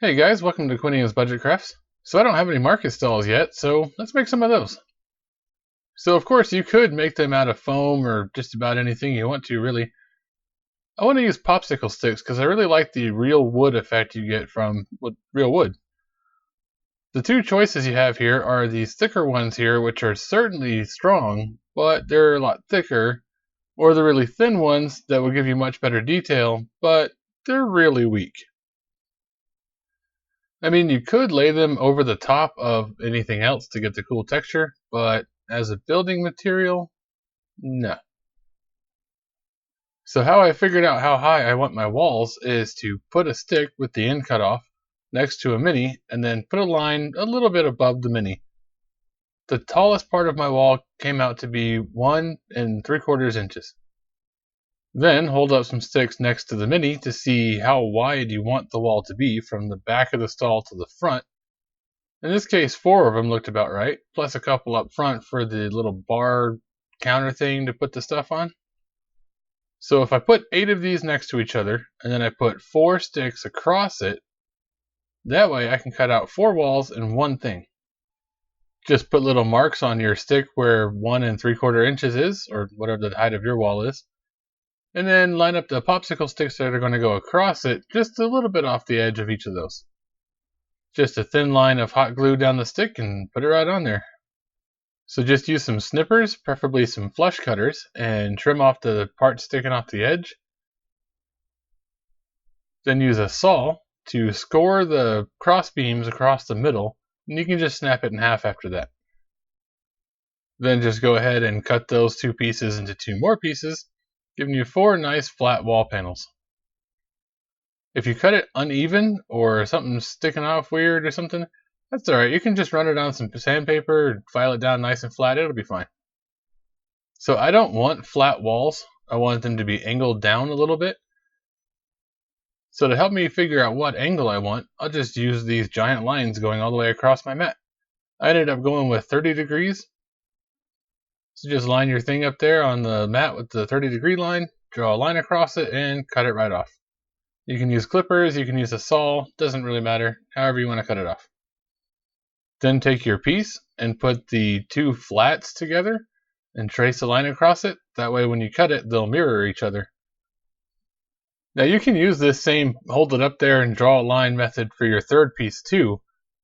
Hey guys, welcome to Quinia's Budget Crafts. So I don't have any market stalls yet, so let's make some of those. So of course you could make them out of foam or just about anything you want to, really. I want to use popsicle sticks because I really like the real wood effect you get from real wood. The two choices you have here are these thicker ones here, which are certainly strong, but they're a lot thicker, or the really thin ones that will give you much better detail, but they're really weak. I mean, you could lay them over the top of anything else to get the cool texture, but as a building material, no. So how I figured out how high I want my walls is to put a stick with the end cut off next to a mini, and then put a line a little bit above the mini. The tallest part of my wall came out to be 1 3/4 inches. Then hold up some sticks next to the mini to see how wide you want the wall to be from the back of the stall to the front. In this case, 4 of them looked about right, plus a couple up front for the little bar counter thing to put the stuff on. So if I put 8 of these next to each other, and then I put 4 sticks across it, that way I can cut out 4 walls in one thing. Just put little marks on your stick where 1 3/4 inches is, or whatever the height of your wall is, and then line up the popsicle sticks that are going to go across it just a little bit off the edge of each of those. Just a thin line of hot glue down the stick and put it right on there. So just use some snippers, preferably some flush cutters, and trim off the part sticking off the edge. Then use a saw to score the cross beams across the middle, and you can just snap it in half after that. Then just go ahead and cut those 2 pieces into 2 more pieces, giving you 4 nice flat wall panels. If you cut it uneven or something's sticking off weird or something, that's alright. You can just run it on some sandpaper and file it down nice and flat. It'll be fine. So I don't want flat walls. I want them to be angled down a little bit. So to help me figure out what angle I want, I'll just use these giant lines going all the way across my mat. I ended up going with 30 degrees. So just line your thing up there on the mat with the 30-degree line, draw a line across it, and cut it right off. You can use clippers, you can use a saw, doesn't really matter, however you want to cut it off. Then take your piece and put the 2 flats together and trace a line across it. That way when you cut it, they'll mirror each other. Now you can use this same hold it up there and draw a line method for your third piece too,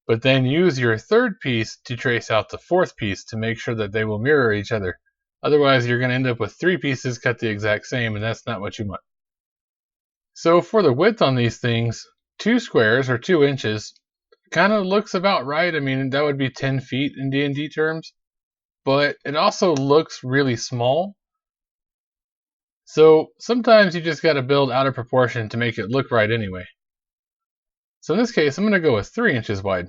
but then use your third piece to trace out the fourth piece to make sure that they will mirror each other. Otherwise you're going to end up with 3 pieces cut the exact same, and that's not what you want. So for the width on these things, 2 squares or 2 inches kind of looks about right. I mean, that would be 10 feet in D&D terms, but it also looks really small. So sometimes you just got to build out of proportion to make it look right anyway. So in this case, I'm going to go with 3 inches wide.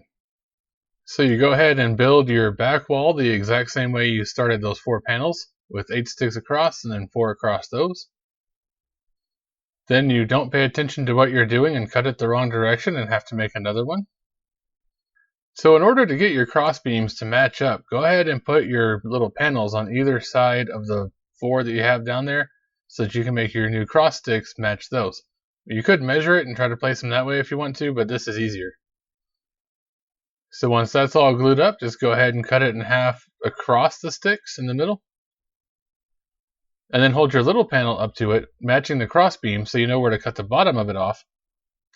So you go ahead and build your back wall the exact same way you started those 4 panels, with 8 sticks across and then 4 across those. Then you don't pay attention to what you're doing and cut it the wrong direction and have to make another one. So in order to get your cross beams to match up, go ahead and put your little panels on either side of the 4 that you have down there so that you can make your new cross sticks match those. You could measure it and try to place them that way if you want to, but this is easier. So once that's all glued up, just go ahead and cut it in half across the sticks in the middle. And then hold your little panel up to it, matching the cross beam so you know where to cut the bottom of it off.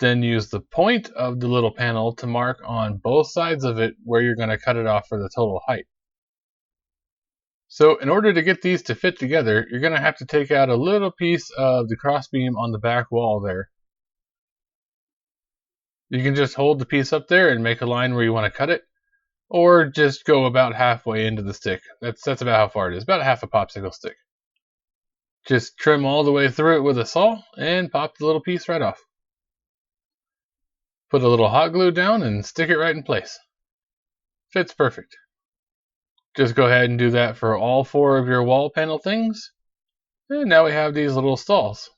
Then use the point of the little panel to mark on both sides of it where you're going to cut it off for the total height. So in order to get these to fit together, you're going to have to take out a little piece of the crossbeam on the back wall there. You can just hold the piece up there and make a line where you want to cut it, or just go about halfway into the stick. That's about how far it is, about half a popsicle stick. Just trim all the way through it with a saw and pop the little piece right off. Put a little hot glue down and stick it right in place. Fits perfect. Just go ahead and do that for all 4 of your wall panel things. And now we have these little stalls.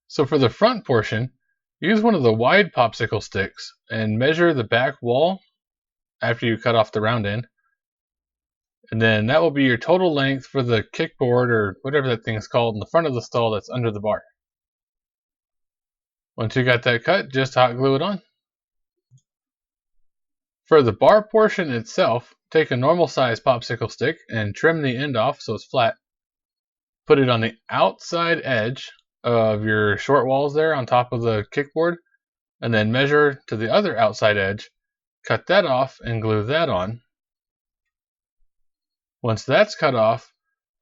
So for the front portion, use one of the wide popsicle sticks and measure the back wall after you cut off the round end. And then that will be your total length for the kickboard or whatever that thing is called in the front of the stall that's under the bar. Once you got that cut, just hot glue it on. For the bar portion itself, take a normal size popsicle stick and trim the end off so it's flat. Put it on the outside edge of your short walls there on top of the kickboard, and then measure to the other outside edge, cut that off and glue that on. Once that's cut off,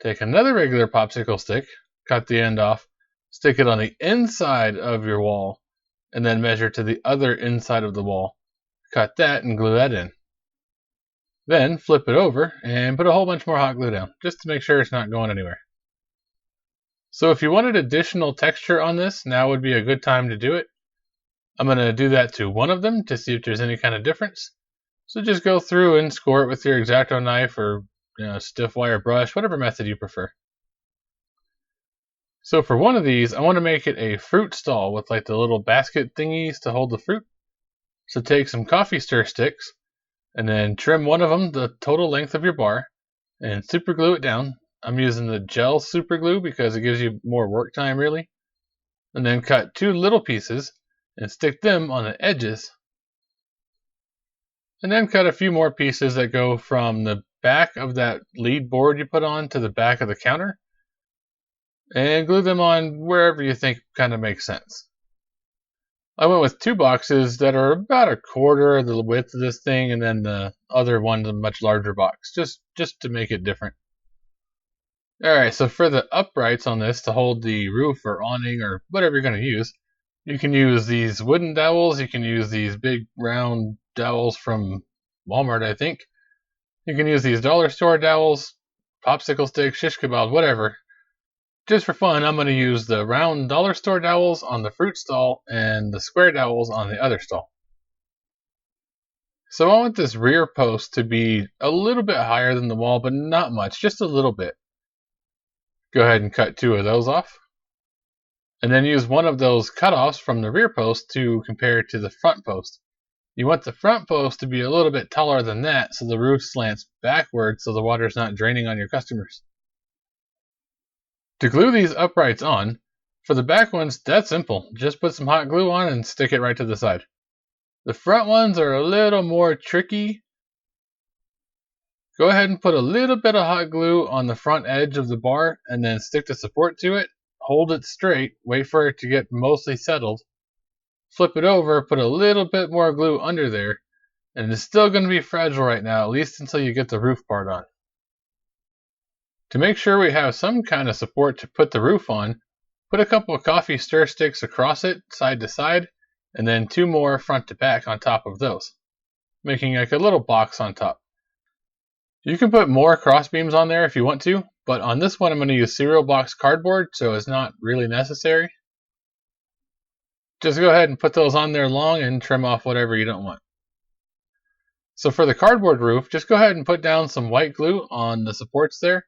take another regular popsicle stick, cut the end off, stick it on the inside of your wall, and then measure to the other inside of the wall. Cut that and glue that in. Then flip it over and put a whole bunch more hot glue down, just to make sure it's not going anywhere. So if you wanted additional texture on this, now would be a good time to do it. I'm going to do that to one of them to see if there's any kind of difference. So just go through and score it with your X-Acto knife or stiff wire brush, whatever method you prefer. So for one of these, I want to make it a fruit stall with like the little basket thingies to hold the fruit. So take some coffee stir sticks and then trim one of them the total length of your bar and super glue it down. I'm using the gel super glue because it gives you more work time really. And then cut 2 little pieces and stick them on the edges. And then cut a few more pieces that go from the back of that lead board you put on to the back of the counter. And glue them on wherever you think kind of makes sense. I went with 2 boxes that are about a quarter of the width of this thing, and then the other one's a much larger box, just to make it different. Alright, so for the uprights on this to hold the roof or awning or whatever you're going to use, you can use these wooden dowels, you can use these big round dowels from Walmart, I think. You can use these dollar store dowels, popsicle sticks, shish kebabs, whatever. Just for fun, I'm going to use the round dollar store dowels on the fruit stall and the square dowels on the other stall. So I want this rear post to be a little bit higher than the wall, but not much, just a little bit. Go ahead and cut 2 of those off. And then use one of those cutoffs from the rear post to compare to the front post. You want the front post to be a little bit taller than that so the roof slants backwards so the water's not draining on your customers. To glue these uprights on, for the back ones, that's simple. Just put some hot glue on and stick it right to the side. The front ones are a little more tricky. Go ahead and put a little bit of hot glue on the front edge of the bar and then stick the support to it. Hold it straight, wait for it to get mostly settled. Flip it over, put a little bit more glue under there, and it's still going to be fragile right now, at least until you get the roof part on. To make sure we have some kind of support to put the roof on, put a couple of coffee stir sticks across it, side to side, and then 2 more front to back on top of those, making like a little box on top. You can put more cross beams on there if you want to, but on this one I'm going to use cereal box cardboard, so it's not really necessary. Just go ahead and put those on there long and trim off whatever you don't want. So for the cardboard roof, just go ahead and put down some white glue on the supports there,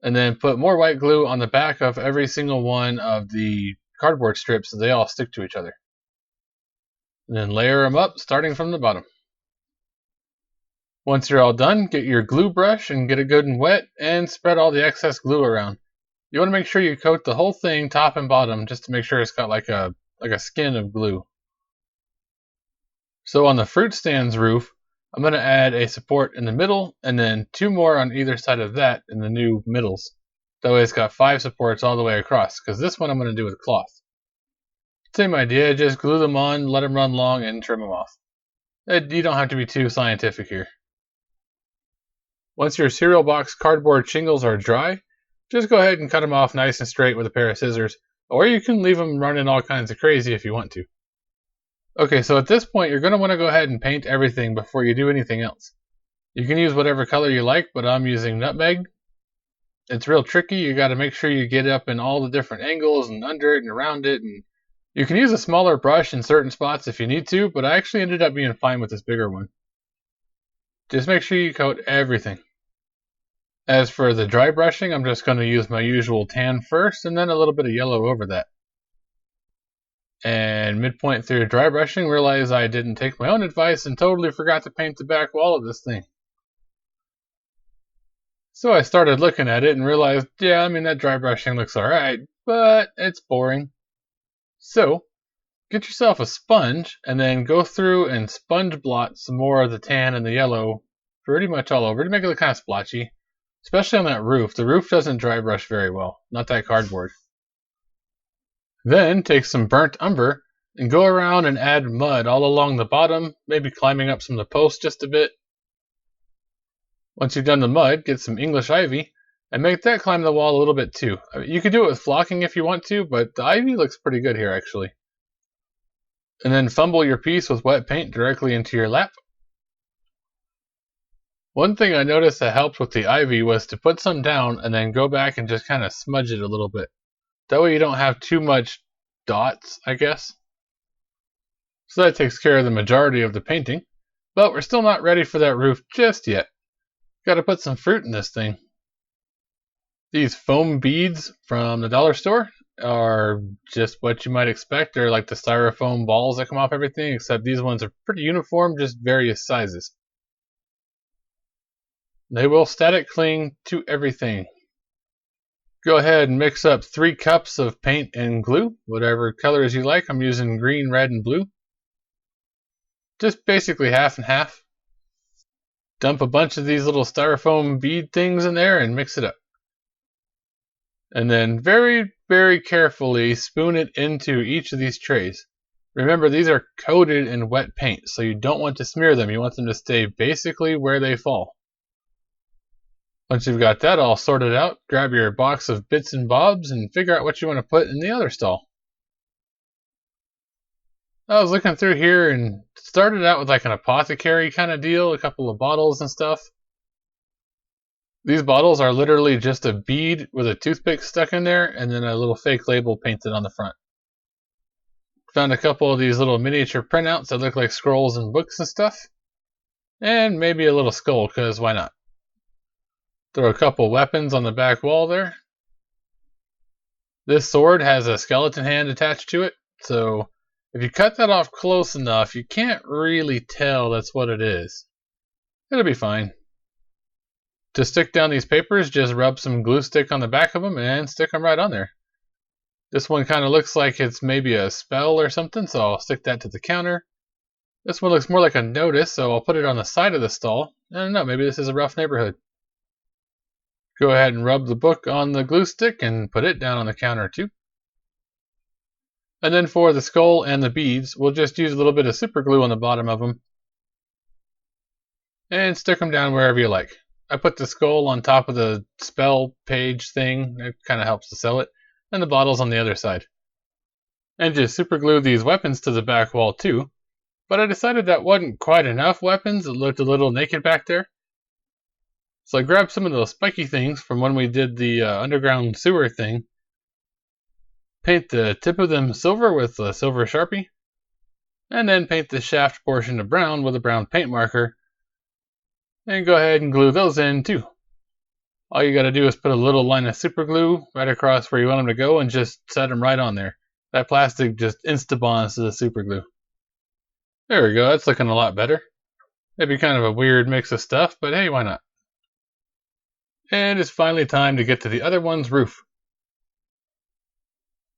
and then put more white glue on the back of every single one of the cardboard strips so they all stick to each other. And then layer them up starting from the bottom. Once you're all done, get your glue brush and get it good and wet and spread all the excess glue around. You want to make sure you coat the whole thing top and bottom just to make sure it's got like a skin of glue. So on the fruit stand's roof, I'm going to add a support in the middle and then 2 more on either side of that in the new middles. That way it's got 5 supports all the way across, because this one I'm going to do with cloth. Same idea, just glue them on, let them run long, and trim them off. You don't have to be too scientific here. Once your cereal box cardboard shingles are dry, just go ahead and cut them off nice and straight with a pair of scissors, or you can leave them running all kinds of crazy if you want to. Okay, so at this point, you're going to want to go ahead and paint everything before you do anything else. You can use whatever color you like, but I'm using nutmeg. It's real tricky. You got to make sure you get it up in all the different angles and under it and around it. And you can use a smaller brush in certain spots if you need to, but I actually ended up being fine with this bigger one. Just make sure you coat everything. As for the dry brushing, I'm just going to use my usual tan first and then a little bit of yellow over that. And midpoint through dry brushing, realized I didn't take my own advice and totally forgot to paint the back wall of this thing. So I started looking at it and realized, yeah, that dry brushing looks alright, but it's boring. So get yourself a sponge and then go through and sponge blot some more of the tan and the yellow pretty much all over to make it look kind of splotchy, especially on that roof. The roof doesn't dry brush very well, not that cardboard. Then take some burnt umber and go around and add mud all along the bottom, maybe climbing up some of the posts just a bit. Once you've done the mud, get some English ivy and make that climb the wall a little bit too. You could do it with flocking if you want to, but the ivy looks pretty good here actually. And then fumble your piece with wet paint directly into your lap. One thing I noticed that helped with the ivy was to put some down and then go back and just kind of smudge it a little bit. That way you don't have too much dots, I guess. So that takes care of the majority of the painting, but we're still not ready for that roof just yet. Gotta put some fruit in this thing. These foam beads from the dollar store are just what you might expect. They're like the styrofoam balls that come off everything, except these ones are pretty uniform, just various sizes. They will static cling to everything. Go ahead and mix up 3 cups of paint and glue, whatever colors you like. I'm using green, red, and blue. Just basically half and half. Dump a bunch of these little styrofoam bead things in there and mix it up. And then very, very carefully spoon it into each of these trays. Remember, these are coated in wet paint, so you don't want to smear them. You want them to stay basically where they fall. Once you've got that all sorted out, grab your box of bits and bobs and figure out what you want to put in the other stall. I was looking through here and started out with like an apothecary kind of deal, a couple of bottles and stuff. These bottles are literally just a bead with a toothpick stuck in there and then a little fake label painted on the front. Found a couple of these little miniature printouts that look like scrolls and books and stuff. And maybe a little skull, because why not? Throw a couple weapons on the back wall there. This sword has a skeleton hand attached to it, so if you cut that off close enough, you can't really tell that's what it is. It'll be fine. To stick down these papers, just rub some glue stick on the back of them and stick them right on there. This one kind of looks like it's maybe a spell or something, so I'll stick that to the counter. This one looks more like a notice, so I'll put it on the side of the stall. I don't know, maybe this is a rough neighborhood. Go ahead and rub the book on the glue stick and put it down on the counter too. And then for the skull and the beads, we'll just use a little bit of super glue on the bottom of them and stick them down wherever you like. I put the skull on top of the spell page thing. It kind of helps to sell it. And the bottle's on the other side. And just super glue these weapons to the back wall too. But I decided that wasn't quite enough weapons. It looked a little naked back there. So I grabbed some of those spiky things from when we did the underground sewer thing. Paint the tip of them silver with a silver Sharpie. And then paint the shaft portion of brown with a brown paint marker. And go ahead and glue those in too. All you gotta do is put a little line of super glue right across where you want them to go and just set them right on there. That plastic just insta-bonds to the super glue. There we go, that's looking a lot better. Maybe kind of a weird mix of stuff, but hey, why not? And it's finally time to get to the other one's roof.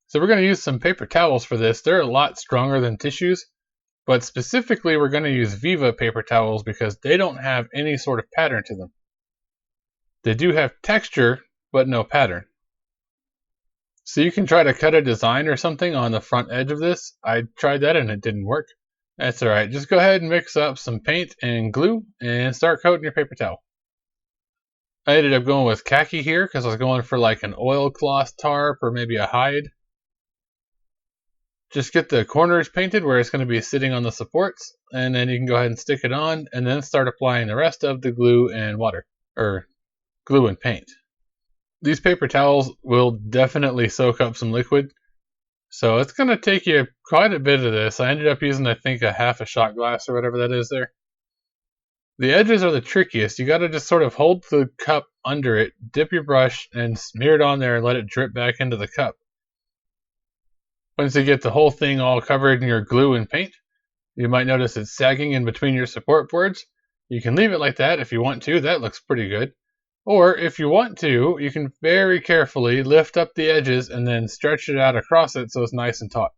So we're going to use some paper towels for this. They're a lot stronger than tissues, but specifically we're going to use Viva paper towels because they don't have any sort of pattern to them. They do have texture, but no pattern. So you can try to cut a design or something on the front edge of this. I tried that and it didn't work. That's alright, just go ahead and mix up some paint and glue and start coating your paper towel. I ended up going with khaki here because I was going for like an oilcloth tarp or maybe a hide. Just get the corners painted where it's going to be sitting on the supports, and then you can go ahead and stick it on, and then start applying the rest of the glue and water, or glue and paint. These paper towels will definitely soak up some liquid, so it's going to take you quite a bit of this. I ended up using, I think, a half a shot glass or whatever that is there. The edges are the trickiest. You got to just sort of hold the cup under it, dip your brush, and smear it on there and let it drip back into the cup. Once you get the whole thing all covered in your glue and paint, you might notice it's sagging in between your support boards. You can leave it like that if you want to. That looks pretty good. Or if you want to, you can very carefully lift up the edges and then stretch it out across it so it's nice and taut.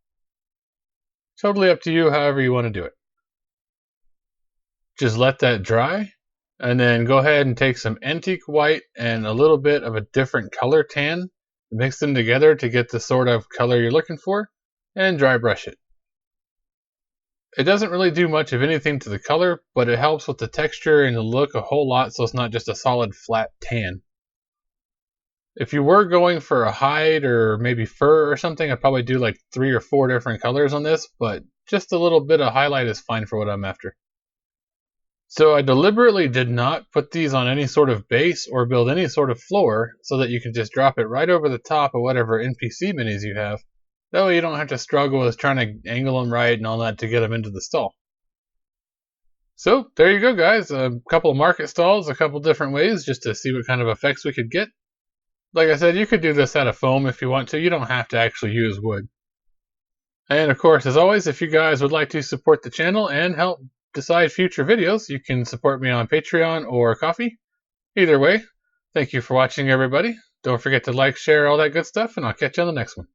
Totally up to you however you want to do it. Just let that dry, and then go ahead and take some antique white and a little bit of a different color tan, mix them together to get the sort of color you're looking for, and dry brush it. It doesn't really do much of anything to the color, but it helps with the texture and the look a whole lot so it's not just a solid flat tan. If you were going for a hide or maybe fur or something, I'd probably do like 3 or 4 different colors on this, but just a little bit of highlight is fine for what I'm after. So I deliberately did not put these on any sort of base or build any sort of floor so that you can just drop it right over the top of whatever NPC minis you have. That way you don't have to struggle with trying to angle them right and all that to get them into the stall. So there you go, guys. A couple of market stalls, a couple different ways just to see what kind of effects we could get. Like I said, you could do this out of foam if you want to. You don't have to actually use wood. And of course, as always, if you guys would like to support the channel and help decide future videos, you can support me on Patreon or Ko-fi. Either way, thank you for watching, everybody. Don't forget to like, share, all that good stuff, and I'll catch you on the next one.